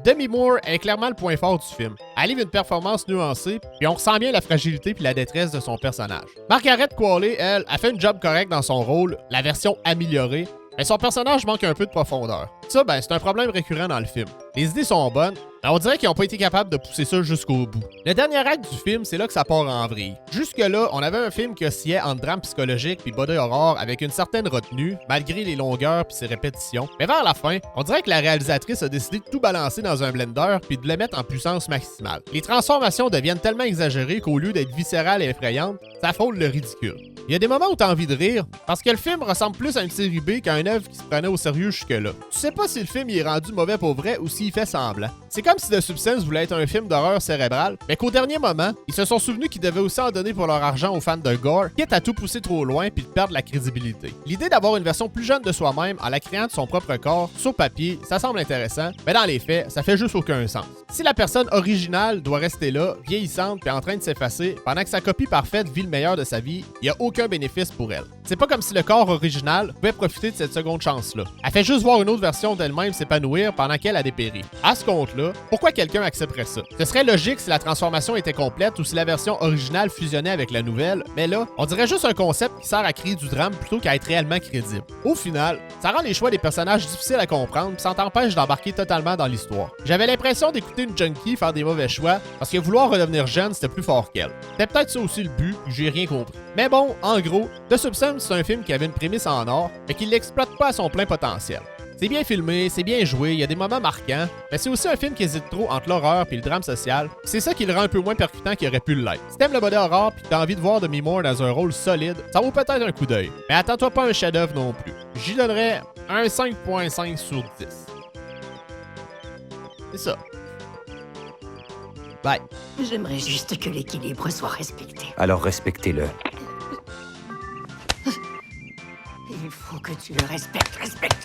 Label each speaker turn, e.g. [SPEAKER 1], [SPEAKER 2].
[SPEAKER 1] Demi Moore est clairement le point fort du film. Elle livre une performance nuancée, puis on ressent bien la fragilité puis la détresse de son personnage. Margaret Qualley, elle, a fait un job correct dans son rôle, la version améliorée, mais son personnage manque un peu de profondeur. Ça, c'est un problème récurrent dans le film. Les idées sont bonnes, mais on dirait qu'ils n'ont pas été capables de pousser ça jusqu'au bout. Le dernier acte du film, c'est là que ça part en vrille. Jusque-là, on avait un film qui oscillait entre drame psychologique puis body horror avec une certaine retenue, malgré les longueurs puis ses répétitions. Mais vers la fin, on dirait que la réalisatrice a décidé de tout balancer dans un blender puis de le mettre en puissance maximale. Les transformations deviennent tellement exagérées qu'au lieu d'être viscérales et effrayantes, ça frôle le ridicule. Il y a des moments où t'as envie de rire, parce que le film ressemble plus à une série B qu'à une œuvre qui se prenait au sérieux jusque-là. Tu sais pas si le film y est rendu mauvais pour vrai ou s'il fait semblant. C'est comme si The Substance voulait être un film d'horreur cérébrale, mais qu'au dernier moment, ils se sont souvenus qu'ils devaient aussi en donner pour leur argent aux fans de gore, quitte à tout pousser trop loin puis de perdre la crédibilité. L'idée d'avoir une version plus jeune de soi-même en la créant de son propre corps, sur papier, ça semble intéressant, mais dans les faits, ça fait juste aucun sens. Si la personne originale doit rester là, vieillissante puis en train de s'effacer, pendant que sa copie parfaite vit le meilleur de sa vie, il y a aucun bénéfice pour elle. C'est pas comme si le corps original pouvait profiter de cette seconde chance-là. Elle fait juste voir une autre version d'elle-même s'épanouir pendant qu'elle a dépéri. À ce compte-là, pourquoi quelqu'un accepterait ça? Ce serait logique si la transformation était complète ou si la version originale fusionnait avec la nouvelle, mais là, on dirait juste un concept qui sert à créer du drame plutôt qu'à être réellement crédible. Au final, ça rend les choix des personnages difficiles à comprendre pis ça t'empêche d'embarquer totalement dans l'histoire. J'avais l'impression d'écouter une junkie faire des mauvais choix parce que vouloir redevenir jeune, c'était plus fort qu'elle. C'était peut-être ça aussi le but, j'ai rien compris. Mais bon, en gros, The Substance, c'est un film qui avait une prémisse en or, mais qui l'exploite pas à son plein potentiel. C'est bien filmé, c'est bien joué, il y a des moments marquants, mais c'est aussi un film qui hésite trop entre l'horreur et le drame social, c'est ça qui le rend un peu moins percutant qu'il aurait pu l'être. Si t'aimes le body horror pis que t'as envie de voir Demi Moore dans un rôle solide, ça vaut peut-être un coup d'œil. Mais attends-toi pas un chef-d'œuvre non plus. J'y donnerais un 5.5 sur 10. C'est ça. Bye.
[SPEAKER 2] J'aimerais juste que l'équilibre soit respecté.
[SPEAKER 3] Alors respectez-le.
[SPEAKER 2] Il faut que tu le respectes, respecte.